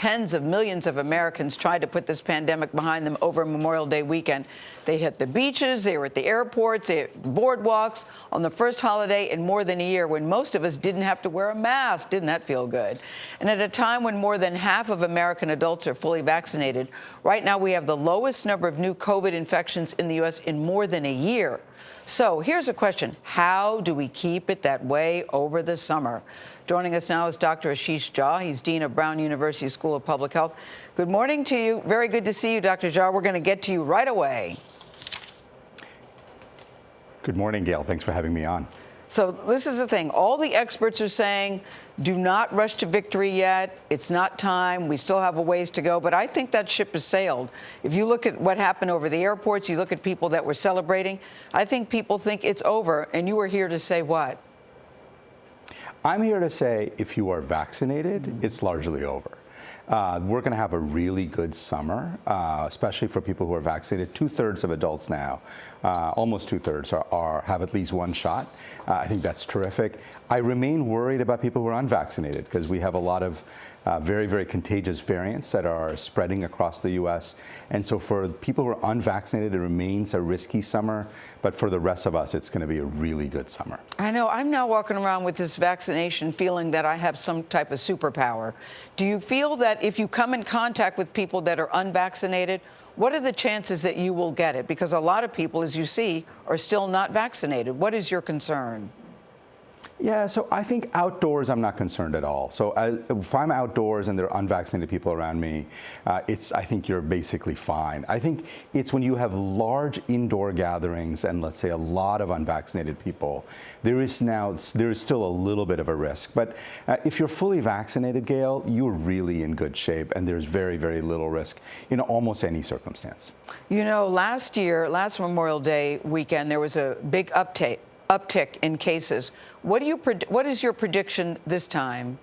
tens of millions of Americans tried to put this pandemic behind them over Memorial Day weekend. They hit the beaches, they were at the airports, they hit boardwalks on the first holiday in more than a year when most of us didn't have to wear a mask. Didn't that feel good? And at a time when more than half of American adults are fully vaccinated, right now we have the lowest number of new COVID infections in the U.S. in more than a year. So here's a question. How do we keep it that way over the summer? Joining us now is Dr. Ashish Jha. He's Dean of Brown University School of Public Health. Good morning to you. Very good to see you, Dr. Jha. We're going to get to you right away. Good morning, Gayle. Thanks for having me on. So this is the thing. All the experts are saying, do not rush to victory yet. It's not time. We still have a ways to go. But I think that ship has sailed. If you look at what happened over the airports, you look at people that were celebrating, I think people think it's over. And you are here to say what? I'm here to say if you are vaccinated, it's largely over. We're going to have a really good summer, especially for people who are vaccinated. 2/3 of adults now, almost 2/3 have at least one shot. I think that's terrific. I remain worried about people who are unvaccinated because we have a lot of very, very contagious variants that are spreading across the U.S. And so for people who are unvaccinated, it remains a risky summer. But for the rest of us, it's going to be a really good summer. I know. I'm now walking around with this vaccination feeling that I have some type of superpower. Do you feel that if you come in contact with people that are unvaccinated, what are the chances that you will get it? Because a lot of people, as you see, are still not vaccinated. What is your concern? Yeah, so I think outdoors, I'm not concerned at all. So if I'm outdoors and there are unvaccinated people around me, I think you're basically fine. I think it's when you have large indoor gatherings and let's say a lot of unvaccinated people, there is still a little bit of a risk. But if you're fully vaccinated, Gayle, you're really in good shape and there's very, very little risk in almost any circumstance. You know, last Memorial Day weekend, there was a big uptick in cases. What is your prediction this time?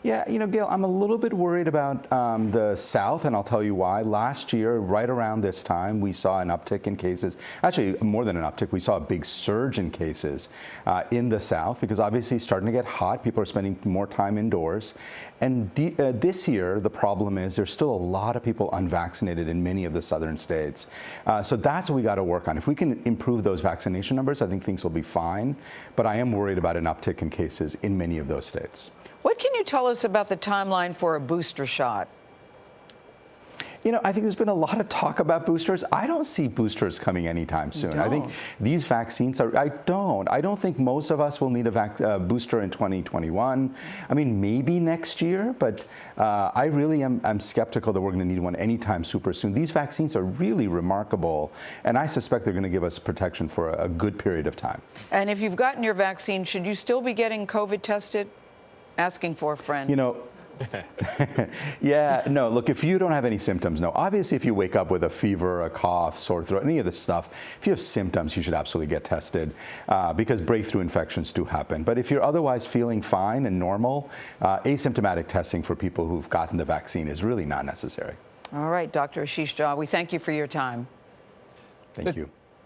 Yeah, you know, Gayle, I'm a little bit worried about the South, and I'll tell you why. Last year, right around this time, we saw an uptick in cases. Actually, more than an uptick, we saw a big surge in cases in the South because obviously it's starting to get hot. People are spending more time indoors. And this year, the problem is there's still a lot of people unvaccinated in many of the southern states. So that's what we got to work on. If we can improve those vaccination numbers, I think things will be fine. But I am worried about an uptick in cases in many of those states. What can you tell us about the timeline for a booster shot? You know, I think there's been a lot of talk about boosters. I don't see boosters coming anytime soon. I think these vaccines are, I don't think most of us will need a booster in 2021. I mean, maybe next year, but I really am skeptical that we're going to need one anytime super soon. These vaccines are really remarkable, and I suspect they're going to give us protection for a good period of time. And if you've gotten your vaccine, should you still be getting COVID tested? Asking for a friend. You know, yeah, no, look, if you don't have any symptoms, no. Obviously, if you wake up with a fever, a cough, sore throat, any of this stuff, if you have symptoms, you should absolutely get tested because breakthrough infections do happen. But if you're otherwise feeling fine and normal, asymptomatic testing for people who've gotten the vaccine is really not necessary. All right, Dr. Ashish Jha, we thank you for your time. Thank you.